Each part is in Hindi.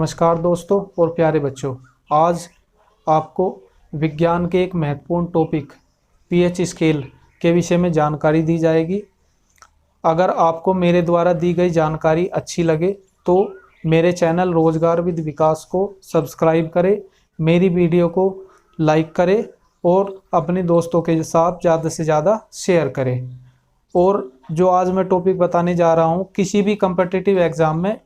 नमस्कार दोस्तों और प्यारे बच्चों। आज आपको विज्ञान के एक महत्वपूर्ण टॉपिक पीएच स्केल के विषय में जानकारी दी जाएगी। अगर आपको मेरे द्वारा दी गई जानकारी अच्छी लगे तो मेरे चैनल रोजगार विद विकास को सब्सक्राइब करें, मेरी वीडियो को लाइक करें और अपने दोस्तों के साथ ज़्यादा से ज़्यादा शेयर करें। और जो आज मैं टॉपिक बताने जा रहा हूँ, किसी भी कम्पिटिटिव एग्ज़ाम में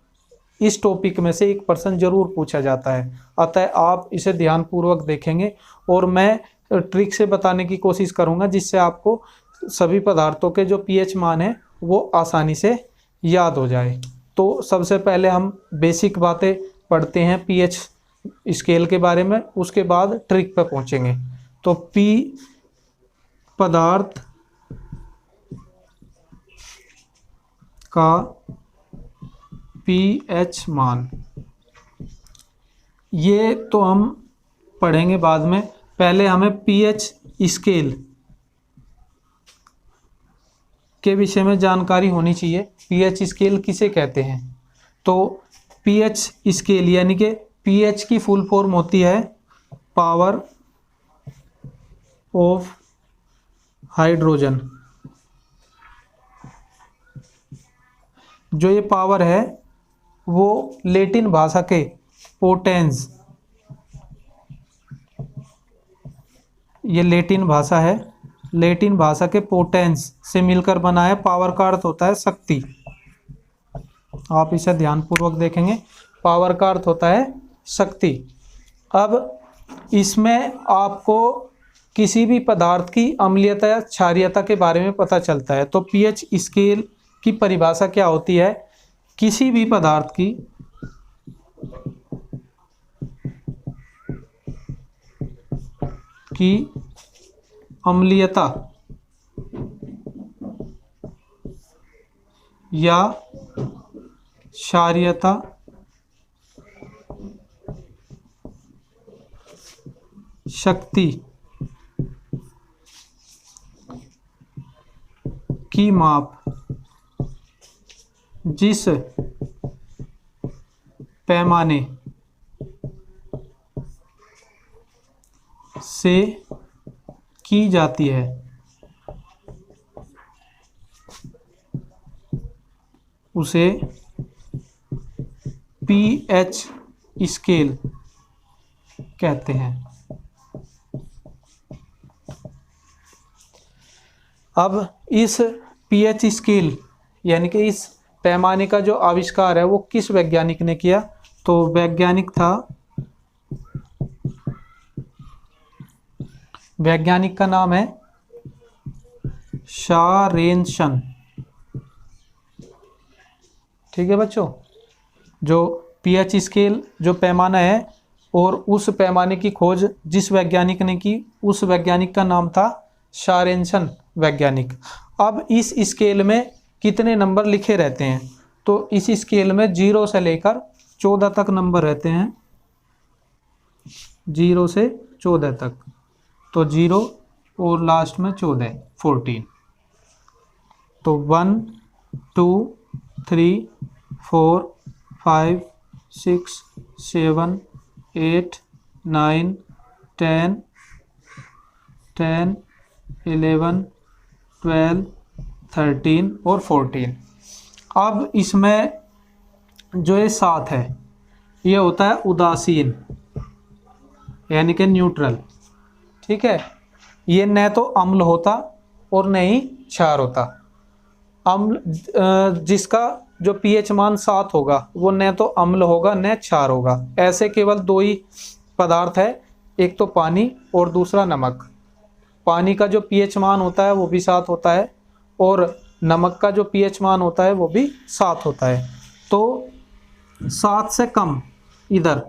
इस टॉपिक में से एक प्रश्न जरूर पूछा जाता है, अतः आप इसे ध्यानपूर्वक देखेंगे और मैं ट्रिक से बताने की कोशिश करूंगा जिससे आपको सभी पदार्थों के जो पीएच मान है वो आसानी से याद हो जाए। तो सबसे पहले हम बेसिक बातें पढ़ते हैं पीएच स्केल के बारे में, उसके बाद ट्रिक पर पहुंचेंगे। तो पी पदार्थ का पीएच मान, ये तो हम पढ़ेंगे बाद में। पहले हमें पीएच स्केल के विषय में जानकारी होनी चाहिए। पीएच स्केल किसे कहते हैं? तो पीएच स्केल यानी कि पीएच की फुल फॉर्म होती है पावर ऑफ हाइड्रोजन। जो ये पावर है वो लैटिन भाषा के पोटेंस, ये लैटिन भाषा है, लैटिन भाषा के पोटेंस से मिलकर बना है। पावर का अर्थ होता है शक्ति। आप इसे ध्यानपूर्वक देखेंगे, पावर का अर्थ होता है शक्ति। अब इसमें आपको किसी भी पदार्थ की अम्लीयता या क्षारीयता के बारे में पता चलता है। तो पीएच स्केल की परिभाषा क्या होती है? किसी भी पदार्थ की अम्लीयता या क्षारीयता शक्ति की माप जिस पैमाने से की जाती है उसे पीएच स्केल कहते हैं। अब इस पीएच स्केल यानी कि इस पैमाने का जो आविष्कार है वो किस वैज्ञानिक ने किया? तो वैज्ञानिक का नाम है शारेनसन। ठीक है बच्चों, जो पीएच स्केल जो पैमाना है और उस पैमाने की खोज जिस वैज्ञानिक ने की उस वैज्ञानिक का नाम था शारेनसन वैज्ञानिक। अब इस स्केल में कितने नंबर लिखे रहते हैं? तो इस स्केल में 0 से लेकर 14 तक नंबर रहते हैं, 0 से 14 तक। तो 0 और लास्ट में 14, 14। तो 1 2 3 4 5 6 7 8 9 10 10 11 12 13 और 14। अब इसमें जो ये 7 है ये होता है उदासीन यानी कि न्यूट्रल। ठीक है, ये न तो अम्ल होता और न ही क्षार होता। अम्ल जिसका जो पीएच मान 7 होगा वो न तो अम्ल होगा न क्षार होगा। ऐसे केवल 2 ही पदार्थ है, एक तो पानी और दूसरा नमक। पानी का जो पीएच मान होता है वो भी 7 होता है और नमक का जो पीएच मान होता है वो भी 7 होता है। तो 7 से कम, इधर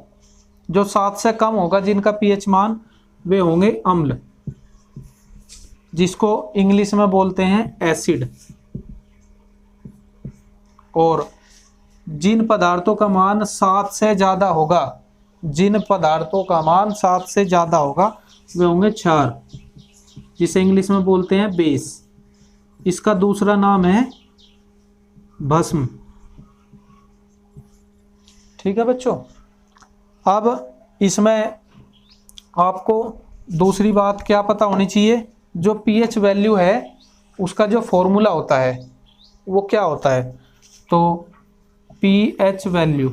जो 7 से कम होगा जिनका पीएच मान वे होंगे अम्ल, जिसको इंग्लिश में बोलते हैं एसिड। और जिन पदार्थों का मान 7 से ज़्यादा होगा, जिन पदार्थों का मान 7 से ज़्यादा होगा वे होंगे क्षार, जिसे इंग्लिश में बोलते हैं बेस। इसका दूसरा नाम है भस्म। ठीक है बच्चों, अब इसमें आपको दूसरी बात क्या पता होनी चाहिए, जो पीएच वैल्यू है उसका जो फॉर्मूला होता है वो क्या होता है। तो पीएच वैल्यू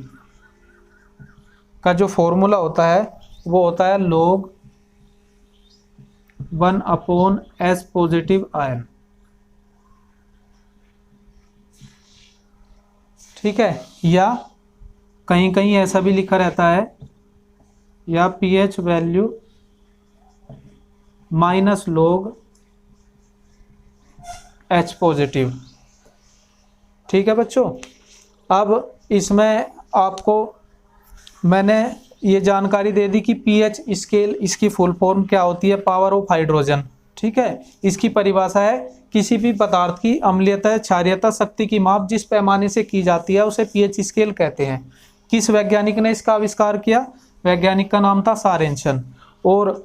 का जो फॉर्मूला होता है वो होता है log 1/S पॉजिटिव आयन। ठीक है, या कहीं कहीं ऐसा भी लिखा रहता है, या pH value minus log H positive. ठीक है बच्चों, अब इसमें आपको मैंने ये जानकारी दे दी कि पीएच स्केल, इसकी फुल फॉर्म क्या होती है, पावर ऑफ हाइड्रोजन। ठीक है, इसकी परिभाषा है किसी भी पदार्थ की अम्लीयता, क्षारीयता, शक्ति की माप जिस पैमाने से की जाती है उसे पीएच स्केल कहते हैं। किस वैज्ञानिक ने इसका आविष्कार किया? वैज्ञानिक का नाम था सारेंसन। और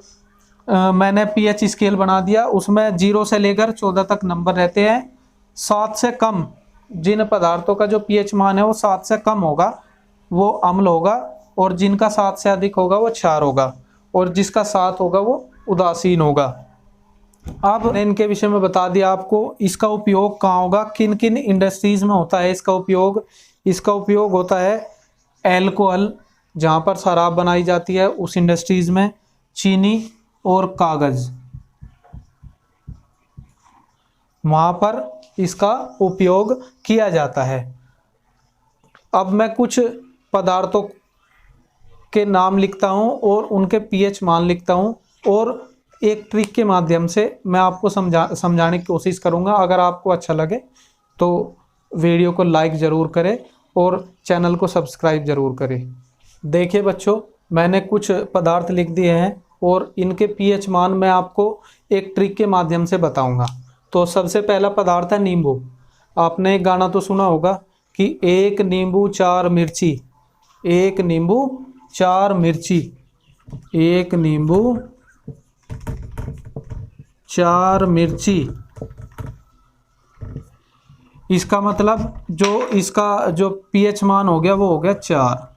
मैंने पीएच स्केल बना दिया, उसमें 0 से लेकर 14 तक नंबर रहते हैं। 7 से कम जिन पदार्थों का जो पीएच मान है वो 7 से कम होगा वो अम्ल होगा, और जिनका 7 से अधिक होगा वो क्षार होगा, और जिसका 7 होगा वो उदासीन होगा। अब मैंने इनके विषय में बता दिया आपको। इसका उपयोग कहाँ होगा, किन किन इंडस्ट्रीज में होता है इसका उपयोग। इसका उपयोग होता है एल्कोहल, जहाँ पर शराब बनाई जाती है उस इंडस्ट्रीज में, चीनी और कागज, वहाँ पर इसका उपयोग किया जाता है। अब मैं कुछ पदार्थों के नाम लिखता हूँ और उनके पीएच मान लिखता हूँ, और एक ट्रिक के माध्यम से मैं आपको समझाने की कोशिश करूँगा। अगर आपको अच्छा लगे तो वीडियो को लाइक ज़रूर करें और चैनल को सब्सक्राइब ज़रूर करें। देखिए बच्चों, मैंने कुछ पदार्थ लिख दिए हैं और इनके पीएच मान मैं आपको एक ट्रिक के माध्यम से बताऊंगा। तो सबसे पहला पदार्थ है नींबू। आपने एक गाना तो सुना होगा कि 1 नींबू 4 मिर्ची, 1 नींबू 4 मिर्ची, 1 नींबू 4 मिर्ची। इसका मतलब इसका जो पीएच मान हो गया वो हो गया 4।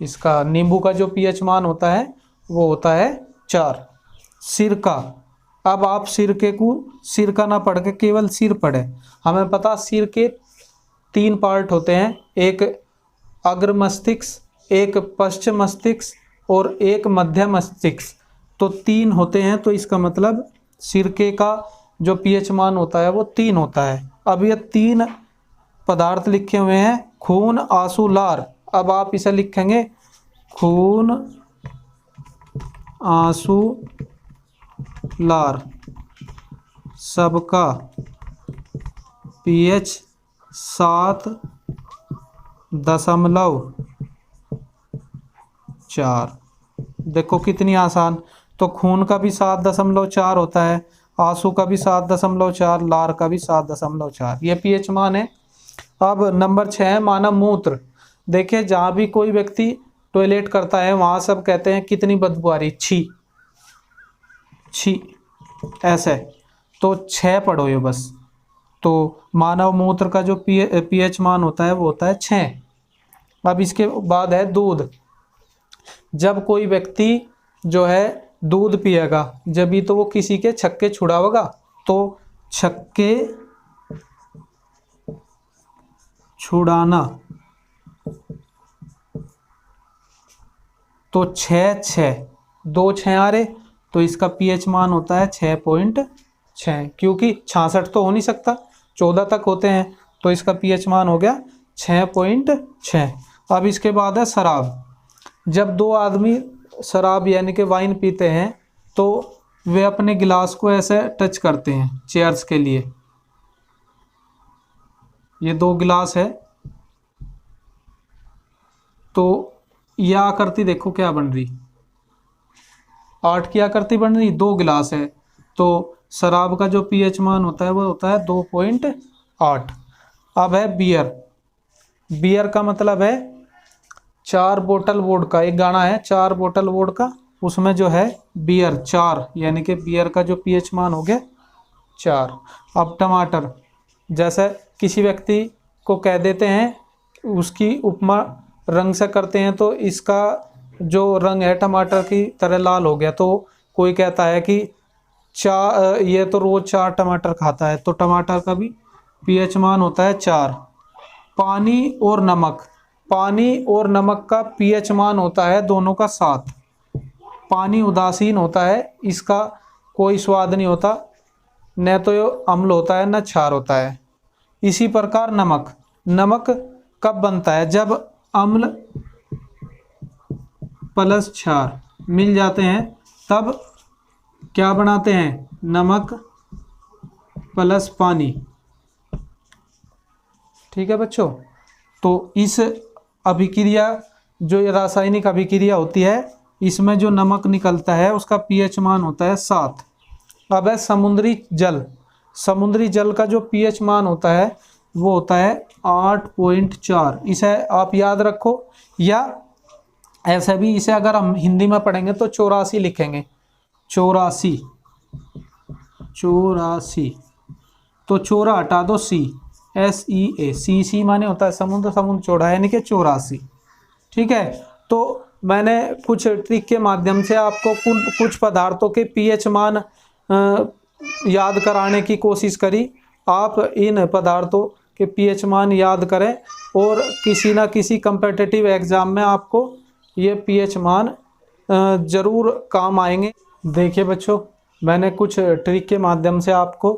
इसका नींबू का जो पीएच मान होता है वो होता है 4। सिरका, अब आप सिरके को सिरका ना पढ़ के केवल सिर पढ़े। हमें पता सिर के 3 पार्ट होते हैं, एक अग्र मस्तिष्क, एक पश्चिम मस्तिष्क और एक मध्य मस्तिष्क। तो 3 होते हैं, तो इसका मतलब सिरके का जो पीएच मान होता है वो 3 होता है। अब ये 3 पदार्थ लिखे हुए हैं, खून, आंसू, लार। अब आप इसे लिखेंगे खून, आंसू, लार, सबका पीएच 7.4। देखो कितनी आसान। तो खून का भी 7.4 होता है, आंसू का भी 7.4, लार का भी 7.4, ये पीएच मान है। अब नंबर 6 है मानव मूत्र। देखिए, जहाँ भी कोई व्यक्ति टॉयलेट करता है वहाँ सब कहते हैं कितनी बदबू आ रही, छी छी, ऐसे। तो 6 पढ़ो ये बस। तो मानव मूत्र का जो पीएच मान होता है वो होता है 6। अब इसके बाद है दूध। जब कोई व्यक्ति जो है दूध पिएगा, जब भी तो वो किसी के छक्के छुड़ावेगा, तो छक्के छुड़ाना, तो 6 2 6 आ रहे, तो इसका पीएच मान होता है 6.6, क्योंकि 66 तो हो नहीं सकता, 14 तक होते हैं, तो इसका पीएच मान हो गया 6.6। अब इसके बाद है शराब। जब 2 आदमी शराब यानी कि वाइन पीते हैं तो वे अपने गिलास को ऐसे टच करते हैं चेयर्स के लिए। ये 2 गिलास है, तो यह आकृति देखो क्या बन रही, 8 की आकृति बन रही, 2 गिलास है, तो शराब का जो पीएच मान होता है वो होता है 2.8। अब है बियर। बियर का मतलब है 4 बोतल वोडका। एक गाना है 4 बोतल वोडका, उसमें जो है बियर 4, यानी कि बियर का जो पीएच मान हो गया 4। अब टमाटर, जैसे किसी व्यक्ति को कह देते हैं, उसकी उपमा रंग से करते हैं तो इसका जो रंग है टमाटर की तरह लाल हो गया, तो कोई कहता है कि ये तो रोज 4 टमाटर खाता है, तो टमाटर का भी पीएच मान होता है 4। पानी और नमक, पानी और नमक का पीएच मान होता है दोनों का 7। पानी उदासीन होता है, इसका कोई स्वाद नहीं होता, न तो ये अम्ल होता है न क्षार होता है। इसी प्रकार नमक, नमक कब बनता है? जब अम्ल प्लस क्षार मिल जाते हैं तब क्या बनाते हैं? नमक प्लस पानी। ठीक है बच्चों, तो इस अभिक्रिया, जो ये रासायनिक अभिक्रिया होती है, इसमें जो नमक निकलता है उसका पीएच मान होता है 7। अब है समुद्री जल। समुद्री जल का जो पीएच मान होता है वो होता है 8.4। इसे आप याद रखो, या ऐसा भी इसे अगर हम हिंदी में पढ़ेंगे तो 84 लिखेंगे। 84, 84। तो चौरा हटा दो, SEA, सी माने होता है समुद्र, समुद्र चौड़ा है, यानी कि 84। ठीक है, तो मैंने कुछ ट्रिक के माध्यम से आपको कुछ पदार्थों के पीएच मान याद कराने की कोशिश करी। आप इन पदार्थों के पीएच मान याद करें और किसी ना किसी कम्पिटिटिव एग्ज़ाम में आपको ये पीएच मान ज़रूर काम आएंगे। देखिए बच्चों, मैंने कुछ ट्रिक के माध्यम से आपको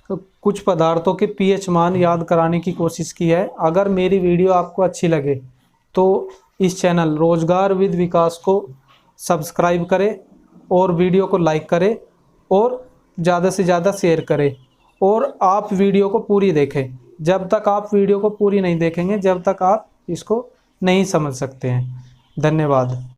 कुछ पदार्थों के पीएच मान याद कराने की कोशिश की है। अगर मेरी वीडियो आपको अच्छी लगे तो इस चैनल रोजगार विद विकास को सब्सक्राइब करें और वीडियो को लाइक करें और ज़्यादा से ज़्यादा शेयर करें, और आप वीडियो को पूरी देखें। जब तक आप वीडियो को पूरी नहीं देखेंगे, जब तक आप इसको नहीं समझ सकते हैं। धन्यवाद।